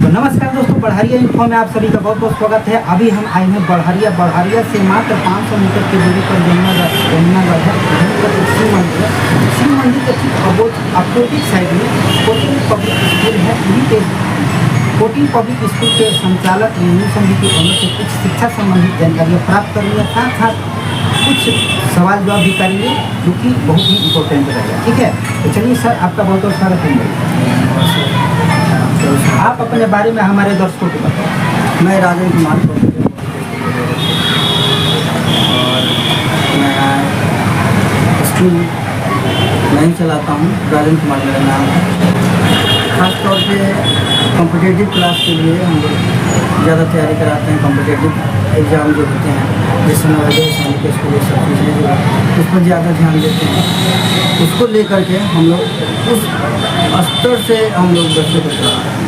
तो नमस्कार दोस्तों, बढ़ारिया इन्फो में आप सभी का बहुत बहुत स्वागत है। अभी हम आए हैं बढ़ारिया से मात्र 500 मीटर की दूरी पर यमुनागढ़ है। शिव मंदिर है। शिव मंदिर के ठीक अपोजिट साइड में कोटिंग पब्लिक स्कूल है। यहीं पे कोटिंग पब्लिक स्कूल के संचालक रेणु संधि की ओर से कुछ शिक्षा संबंधित जानकारियाँ प्राप्त करेंगे, साथ साथ कुछ सवाल जवाब भी करेंगे जो कि बहुत ही इम्पोर्टेंट रहेगा। ठीक है, तो चलिए सर, आपका बहुत बहुत स्वागत है। आप अपने बारे में हमारे दर्शकों को बताओ। मैं राजेंद्र कुमार और मैं स्कूल नहीं चलाता हूँ। राजेंद्र कुमार मेरा नाम है। ख़ास तौर पे कॉम्पिटिटिव क्लास के लिए हम लोग ज़्यादा तैयारी कराते हैं। कॉम्पिटिटिव एग्ज़ाम जो होते हैं, जैसे नवोदय सैनिक स्कूल, ये सब चीज़ें जो उस पर ज़्यादा ध्यान देते हैं। उसको लेकर के हम लोग उस स्तर से हम लोग बच्चों को पढ़ाते हैं।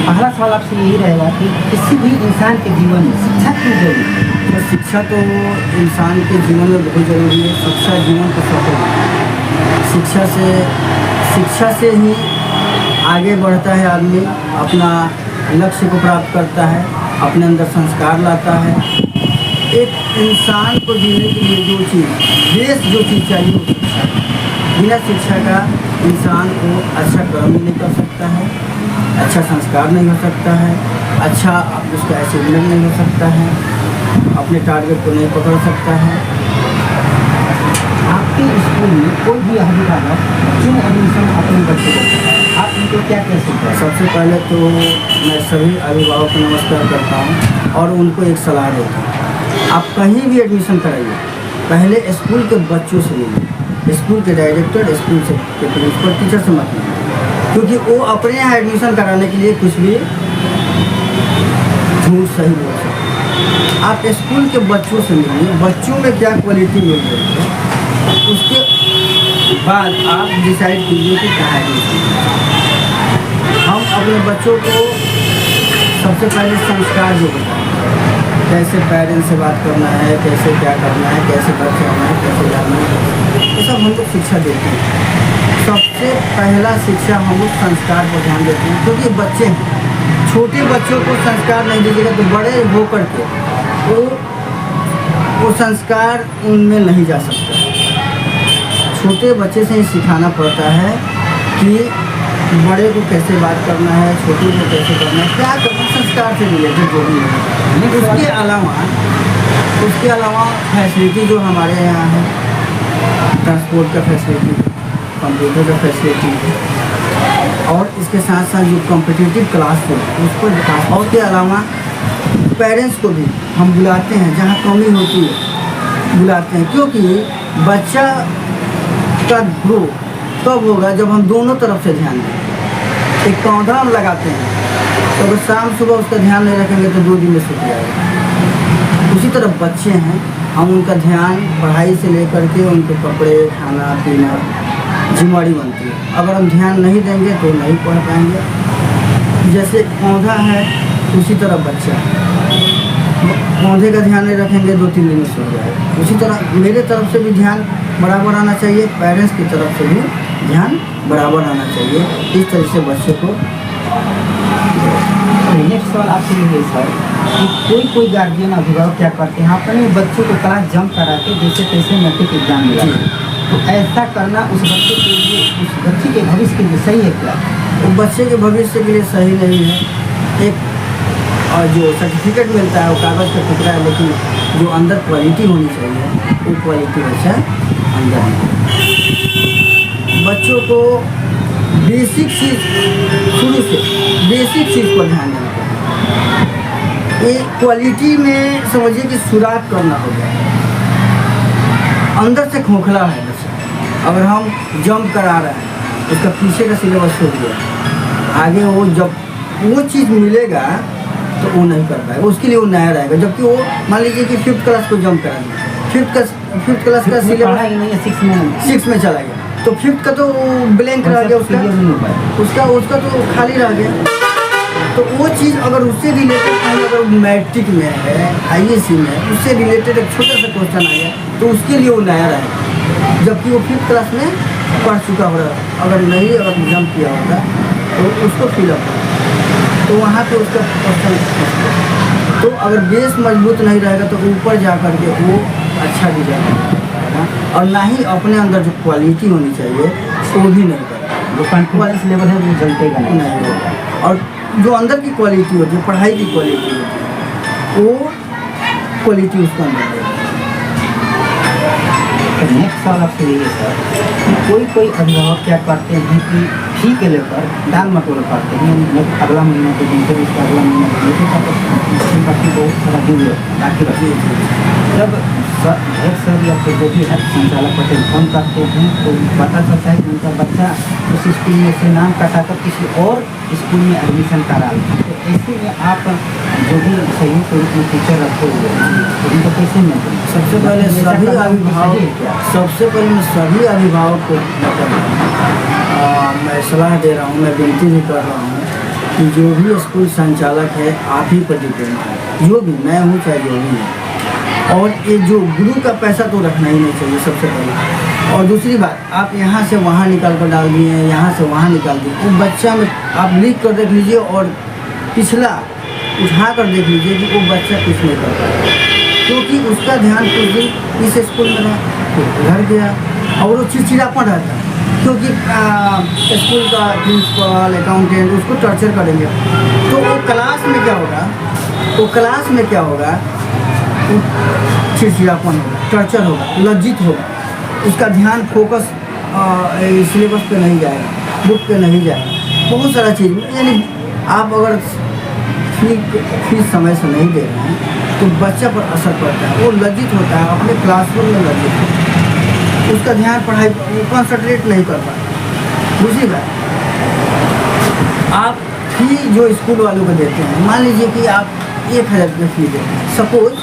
पहला सवाल आपसे यही रहेगा कि किसी भी इंसान के जीवन में शिक्षा क्यों जरूरी है? तो शिक्षा तो इंसान के जीवन में बहुत ज़रूरी है। शिक्षा जीवन को सफल है। शिक्षा से ही आगे बढ़ता है आदमी, अपना लक्ष्य को प्राप्त करता है, अपने अंदर संस्कार लाता है। एक इंसान को जीने के लिए जो चीज़ चाहिए वो शिक्षा है। बिना शिक्षा का इंसान को अच्छा कर्म नहीं कर सकता है, अच्छा संस्कार नहीं हो सकता है, अच्छा उसका अचीवमेंट नहीं हो सकता है, अपने टारगेट को नहीं पकड़ सकता है। आपके स्कूल में कोई भी अभिभावक क्यों एडमिशन अपने बच्चे को करता है, आप उनको क्या कह सकते हैं? सबसे पहले तो मैं सभी अभिभावक को नमस्कार करता हूँ और उनको एक सलाह देता हूँ। आप कहीं भी एडमिशन कराइए, पहले स्कूल के बच्चों से मिलिए। स्कूल के डायरेक्टर, स्कूल से के प्रिंसिपल, टीचर से मत मिलिए, क्योंकि वो अपने यहाँ एडमिशन कराने के लिए कुछ भी झूठ सही बोल सकते हैं। आप स्कूल के बच्चों से मिलिए, बच्चों में क्या क्वालिटी मिल रही है, उसके बाद आप डिसाइड कीजिए कि कहाँ एडमिशन। हम अपने बच्चों को सबसे पहले संस्कार जो बताएं, कैसे पेरेंट्स से बात करना है, कैसे क्या करना है, कैसे घर से आना है, कैसे जाना है, ये सब हम लोग शिक्षा देते हैं। सबसे पहला शिक्षा हम लोग संस्कार पर ध्यान देते हैं, क्योंकि बच्चे हैं। छोटे बच्चों को संस्कार नहीं दीजिएगा तो बड़े होकर के वो संस्कार उनमें नहीं जा सकता। छोटे बच्चे से ही सिखाना पड़ता है कि बड़े को कैसे बात करना है, छोटे को कैसे करना है, क्या करना, संस्कार से रिलेटेड जो भी है। उसके अलावा फैसिलिटी जो हमारे यहाँ है, ट्रांसपोर्ट का फैसिलिटी, कंप्यूटर का फैसिलिटी, और इसके साथ साथ जो कॉम्पिटिटिव क्लास हो उस पर विकास। और के अलावा पेरेंट्स को भी हम बुलाते हैं, जहाँ कमी होती है बुलाते हैं, क्योंकि बच्चा का ग्रो तब होगा जब हम दोनों तरफ से ध्यान दें। एक पौधा हम लगाते हैं तो अगर शाम सुबह उसका ध्यान नहीं रखेंगे तो 2 दिन में सूख जाएगा। उसी तरह बच्चे हैं, हम उनका ध्यान पढ़ाई से लेकर के उनके कपड़े, खाना पीना जिम्मेदारी बनती है। अगर हम ध्यान नहीं देंगे तो नहीं पढ़ पाएंगे। जैसे पौधा है उसी तरह बच्चा है, पौधे का ध्यान नहीं रखेंगे 2-3 दिन में सूख जाएगा। उसी तरह मेरे तरफ से भी ध्यान बराबर आना चाहिए, पेरेंट्स की तरफ से भी ध्यान बराबर आना चाहिए। इस तरह से बच्चे को। नेक्स्ट सवाल आपसे ये है सर कि कोई गार्जियन अभिभावक क्या करते हैं, अपने बच्चों को क्लास जंप करा के जैसे तैसे मैट्रिक एग्जाम दिया, तो ऐसा करना उस बच्चे के लिए, उस बच्चे के भविष्य के लिए सही है क्या? तो बच्चे के भविष्य के लिए सही नहीं है। एक और जो सर्टिफिकेट मिलता है वो कागज़ का टुकड़ा है, लेकिन जो अंदर क्वालिटी होनी चाहिए वो क्वालिटी बच्चा अंदर है। बच्चों को बेसिक चीज़ शुरू से बेसिक चीज़ पर ध्यान देना चाहिए। ये क्वालिटी में समझिए कि सुराग करना हो जाए। अंदर से खोखला है बच्चा, अगर हम जंप करा रहे हैं उसका पीछे का सिलेबस छूट गया, आगे वो जब वो चीज़ मिलेगा तो वो नहीं कर पाएगा, उसके लिए वो नया रहेगा। जबकि वो मान लीजिए कि 5th क्लास को जंप करा दिया, 5th क्लास का सिलेबस 6 में चला गया, तो 5th का तो ब्लैंक रह गया, उसका तो खाली रह गया। तो वो चीज़ अगर उससे रिलेटेड कहीं अगर मैट्रिक में है, ISC में है, उससे रिलेटेड एक छोटा सा क्वेश्चन आ गया तो उसके लिए वो नया रहेगा, जबकि वो 5th क्लास में पढ़ चुका हो रहा है। अगर जंप किया होगा तो तो उसको फिलअप करें, तो वहाँ पे उसका क्वेश्चन। तो अगर बेस मजबूत नहीं रहेगा तो ऊपर जा कर के वो अच्छा डिजाइन नहीं कर पाएगा, और ना ही अपने अंदर जो क्वालिटी होनी चाहिए वो भी नहीं करेगा। जो कॉन्फिडेंस लेवल है वो जलतेगा नहीं होगा। और जो अंदर की क्वालिटी होती है, पढ़ाई की क्वालिटी होती है, वो क्वालिटी उसका अंदर रहेगी। नेक्स्ट सवाल आपसे यही है सर कि कोई अभिभावक क्या करते हैं कि फी के लेकर दाल मटोल करते हैं, मतलब अगला महीना तो दिन फिर उसका अगला महीना तो लेकिन बाकी बहुत सारा दिन बाकी रखते हैं। जब सर या फिर जो भी है संचालक पर टेलीफोन करते हैं तो पता चलता है कि उनका बच्चा उस स्कूल में से नाम कटाकर किसी और स्कूल में एडमिशन करा लें, तो ऐसे में आप जो भी सहयोग के रूप में टीचर रखे हुए हैं तो उनको कैसे मिलते हैं? सबसे पहले मैं सभी अभिभावक को मैं सलाह दे रहा हूँ, मैं विनती भी कर रहा हूँ कि जो भी स्कूल संचालक है आप ही पर डिपेंड है, जो भी मैं हूँ चाहे जो भी है। और ये जो गुरु का पैसा तो रखना ही नहीं चाहिए सबसे पहले। और दूसरी बात, आप यहाँ से वहाँ निकाल कर डाल दिए, यहाँ से वहाँ निकाल दिए, वो बच्चा में आप लिख कर देख लीजिए और पिछला उठा कर देख लीजिए कि वो बच्चा कुछ नहीं कर पाएगा, क्योंकि उसका ध्यान कुछ दिन इस स्कूल में रहा, फिर घर गया और वो चिड़चिड़ापन रहता है, क्योंकि स्कूल का प्रिंसिपल अकाउंटेंट उसको टॉर्चर करेंगे। तो वो क्लास में क्या होगा, वो चिड़चिड़ापन होगा, टॉर्चर होगा, लज्जित होगा, उसका ध्यान फोकस सिलेबस पे नहीं जाएगा, बुक पे नहीं जाएगा, बहुत सारा चीज़। यानी आप अगर फीस समय से नहीं दे रहे हैं तो बच्चा पर असर पड़ता है, वो लज्जित होता है, अपने क्लासरूम में लज्जित होता है, उसका ध्यान पढ़ाई पर कंसंट्रेट नहीं कर पाता। दूसरी बात, आप फी जो स्कूल वालों को देते हैं, मान लीजिए कि आप 1000 रुपये फी देते हैं, सपोज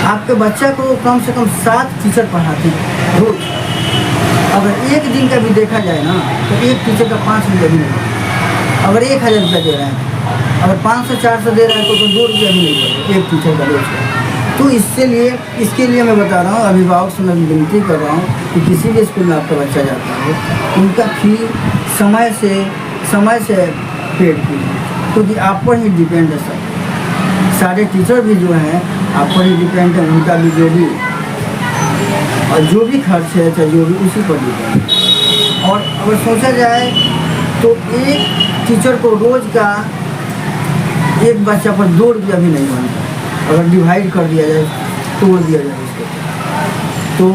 आपके बच्चा को कम से कम 7 टीचर पढ़ाते हैं रोज। अगर एक दिन का भी देखा जाए ना तो एक टीचर का 5 रुपये भी नहीं। अगर 1000 रुपये दे रहे हैं, अगर 500-400 दे रहे हैं तो 2 रुपये भी नहीं देंगे एक टीचर का रोज का। तो इसके लिए मैं बता रहा हूँ, अभिभावक से मैं विनती कर रहा हूँ कि किसी भी स्कूल में आपका बच्चा जाता है उनका फी समय से पेड कीजिए, क्योंकि आप पर ही डिपेंड है सब। सारे टीचर भी जो हैं आप पर ही डिपेंड है, उनका भी और जो भी खर्च है चाहे जो भी उसी पर डिपेंड है। और अगर सोचा जाए तो एक टीचर को रोज़ का एक बच्चा पर 2 रुपया भी नहीं बनता, अगर डिवाइड कर दिया जाए, तोड़ दिया जाए उसको। तो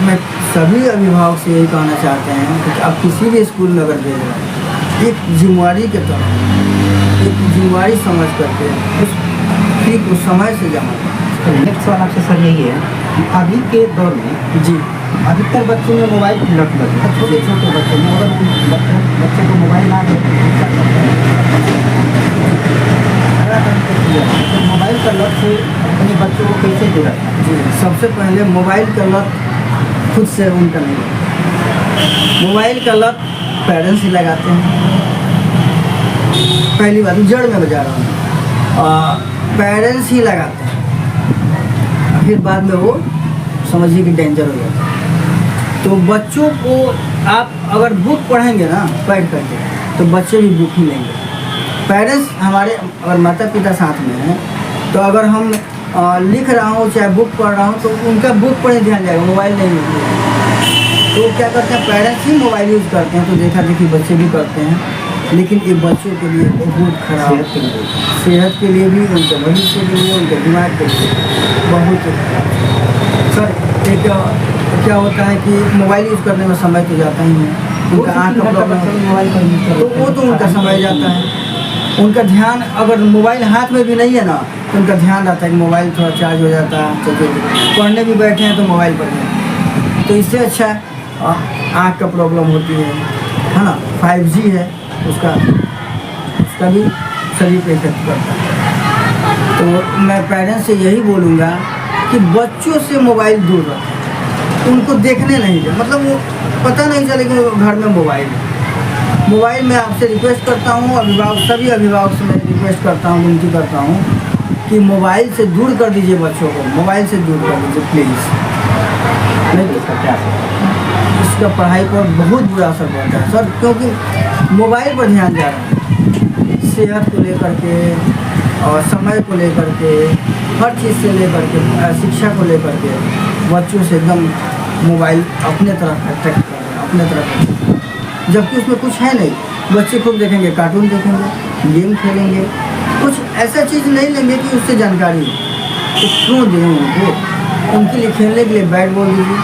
मैं सभी अभिभावक से यही कहना चाहते हैं कि आप किसी भी स्कूल में अगर भेज रहे हैं, एक जिम्मेवारी के तरह, एक जिम्मेवारी समझ करके उस फी को समय से जमा करें। नेक्स्ट सवाल आपसे सर यही है कि अभी के दौर में जी अधिकतर बच्चों में मोबाइल की लत लगी है, छोटे बच्चों में। अगर बच्चे को मोबाइल ना दे तो मोबाइल का लत से अपने बच्चों को कैसे दूर रखना है? जी, सबसे पहले मोबाइल का लत खुद से उनका नहीं है। मोबाइल का लत पेरेंट्स ही लगाते हैं। पहली बात जड़ में बजा रहा हूँ, पेरेंट्स ही लगाते हैं, फिर बाद में वो समझिए कि डेंजर हो जाता है। तो बच्चों को आप अगर बुक पढ़ेंगे ना पढ़ करके, तो बच्चे भी बुक ही लेंगे। पेरेंट्स हमारे अगर माता पिता साथ में हैं तो अगर हम लिख रहा हूँ चाहे बुक पढ़ रहा हूँ तो उनका बुक पर ही ध्यान जाएगा, मोबाइल नहीं होगा। तो क्या करते हैं, पेरेंट्स ही मोबाइल यूज़ करते हैं। तो देखा देखी बच्चे भी करते हैं, लेकिन ये बच्चों के लिए बहुत खराब, सेहत के लिए भी, उनके भविष्य के लिए, उनके दिमाग के लिए बहुत खराब। सर एक क्या होता है कि मोबाइल यूज़ करने में समय तो जाता ही है, उनका आँख का प्रॉब्लम, मोबाइल का यूज तो वो तो उनका समय जाता है। उनका ध्यान अगर मोबाइल हाथ में भी नहीं है ना तो उनका ध्यान रहता है कि मोबाइल थोड़ा चार्ज हो जाता है, तो पढ़ने भी बैठे हैं तो मोबाइल पर हैं। तो इससे अच्छा आँख का प्रॉब्लम होती है ना। 5G है, उसका भी शरीर पे इफेक्ट करता है। तो मैं पेरेंट्स से यही बोलूँगा कि बच्चों से मोबाइल दूर रखें, उनको देखने नहीं दें, मतलब वो पता नहीं चले कि घर में मोबाइल है। मोबाइल में आपसे रिक्वेस्ट करता हूँ, सभी अभिभावक से मैं रिक्वेस्ट करता हूँ, विनती करता हूँ कि मोबाइल से दूर कर दीजिए बच्चों को, मोबाइल से दूर कर दीजिए प्लीज़। नहीं तो इसका क्या, इसका पढ़ाई पर बहुत बुरा असर पड़ता है सर, क्योंकि मोबाइल पर ध्यान जा रहा है, सेहत को लेकर के और समय को लेकर के, हर चीज़ से लेकर के, शिक्षा को लेकर के बच्चों से एकदम मोबाइल अपने तरफ अट्रैक्ट कर रहे हैं, अपने तरफ, जबकि उसमें कुछ है नहीं। बच्चे खूब देखेंगे, कार्टून देखेंगे, गेम खेलेंगे, कुछ ऐसा चीज़ नहीं लेंगे कि उससे जानकारी हो। तो क्यों दें उनको? उनके लिए खेलने के लिए बैट बॉल दीजिए,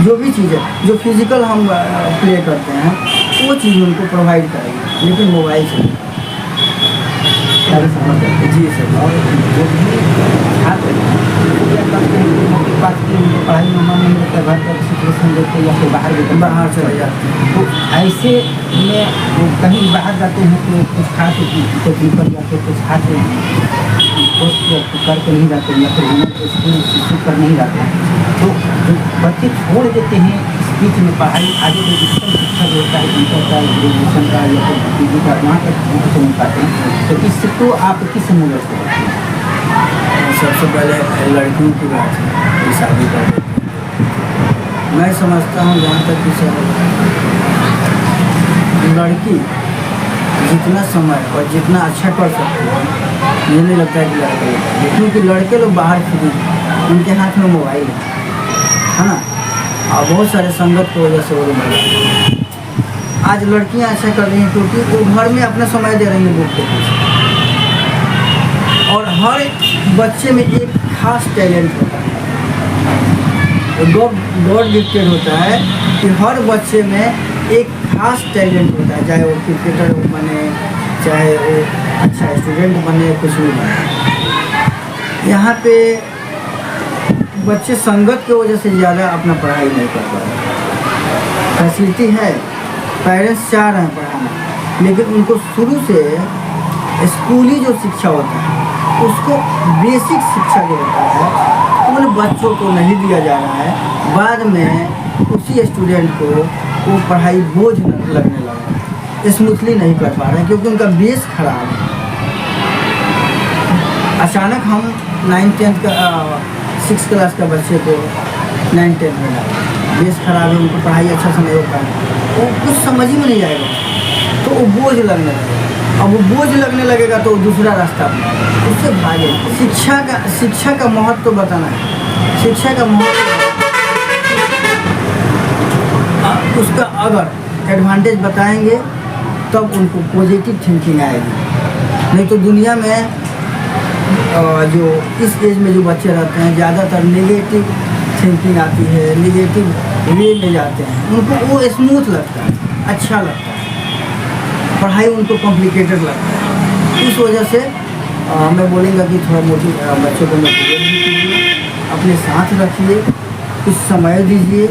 जो भी चीज़ है, जो फिजिकल हम प्ले करते हैं वो चीज़ उनको प्रोवाइड करेंगे, लेकिन मोबाइल से सारी समझ जाते जी सर। और जो भी छात्र के पास की उनको पढ़ाई में मन नहीं लगता, घर पर सिचुएशन देखते या फिर बाहर चले जाते हैं। तो ऐसे में वो कहीं बाहर जाते हैं तो कुछ खास तकलीफ पर या फिर कुछ खास पोस्ट करके नहीं जाते या फिर स्कूल शिक्षित कर नहीं जाते हैं, तो जो बच्चे छोड़ देते हैं इस बीच में पढ़ाई, आगे जो डिजिटल शिक्षा जो होता है इंटर का, ग्रेजुएशन का या फिर पीजी का, वहाँ तक नहीं चल पाते हैं, तो इससे तो आप किस मूल्य से रखते हैं? सबसे पहले लड़कियों की बात है, ये शादी कर देते हैं। मैं समझता हूँ जहाँ तक कि सर, लड़की जितना समय और जितना अच्छा कर सकती है, मुझे नहीं लगता है कि लड़के लोग, क्योंकि लड़के लोग बाहर फ्री, उनके हाथ में मोबाइल है ना, और बहुत सारे संगत की वजह से वो लोग बढ़। आज लड़कियाँ अच्छा कर रही हैं क्योंकि वो घर में अपना समय दे रही हैं बुक के पीछे, और हर बच्चे में एक खास टैलेंट होता है, गॉड गिफ्टेड होता है कि हर बच्चे में एक खास टैलेंट होता है, चाहे वो क्रिकेटर बने, चाहे वो अच्छा स्टूडेंट बने, कुछ भी बने। यहाँ पे बच्चे संगत की वजह से ज़्यादा अपना पढ़ाई नहीं कर पा रहे। फैसिलिटी है, पेरेंट्स चाह रहे हैं पढ़ाना, लेकिन उनको शुरू से स्कूली जो शिक्षा होता है, उसको बेसिक शिक्षा जो होता है उन बच्चों को नहीं दिया जा रहा है। बाद में उसी स्टूडेंट को वो पढ़ाई बोझ लगने लगा, स्मूथली नहीं कर पा रहे हैं क्योंकि उनका बेस खराब है। अचानक हम 9th-10th का 6th क्लास का बच्चे को 9th-10th में डाला, बेस खराब है, उनको पढ़ाई अच्छा से नहीं हो पाए, वो कुछ समझ ही में नहीं आएगा, तो वो बोझ लगने लगेगा। अब वो बोझ लगने लगेगा तो वो दूसरा रास्ता अपनाएगा, उससे भागे। शिक्षा का महत्व तो बताना है, शिक्षा का महत्व उसका अगर एडवांटेज बताएंगे तब उनको पॉजिटिव थिंकिंग आएगी। नहीं तो दुनिया में जो इस एज में जो बच्चे रहते हैं ज़्यादातर नेगेटिव थिंकिंग आती है, नेगेटिव वे में जाते हैं, उनको वो स्मूथ लगता है, अच्छा लगता है, पढ़ाई उनको कॉम्प्लिकेटेड लगता है। इस वजह से मैं बोलूँगा कि थोड़ा बच्चों को मोटिवेट भी कीजिए, अपने साथ रखिए, कुछ समय दीजिए,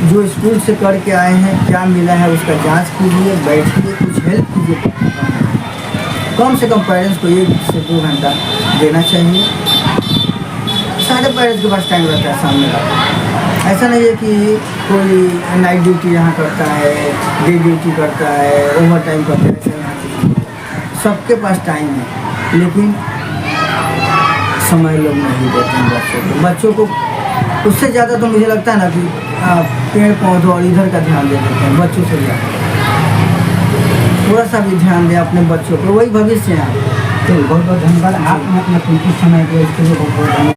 जो स्कूल से करके आए हैं क्या मिला है उसका जांच कीजिए, बैठिए, कुछ हेल्प कीजिए। कम से कम पेरेंट्स को 1 से 2 घंटा देना चाहिए। सारे पेरेंट्स के पास टाइम रहता है सामने का, ऐसा नहीं है कि कोई नाइट ड्यूटी यहाँ करता है, डे ड्यूटी करता है, ओवर टाइम करता है, सबके पास टाइम है, लेकिन समय लोग नहीं देते हैं बच्चों को। उससे ज़्यादा तो मुझे लगता है ना कि पेड़ पौधों और इधर का ध्यान दे देते हैं बच्चों से ज़्यादा। थोड़ा सा भी ध्यान दें अपने बच्चों को, वही भविष्य है। तो बहुत बहुत धन्यवाद, आपने अपना कीमती समय दिया, इसके लिए बहुत बहुत धन्यवाद।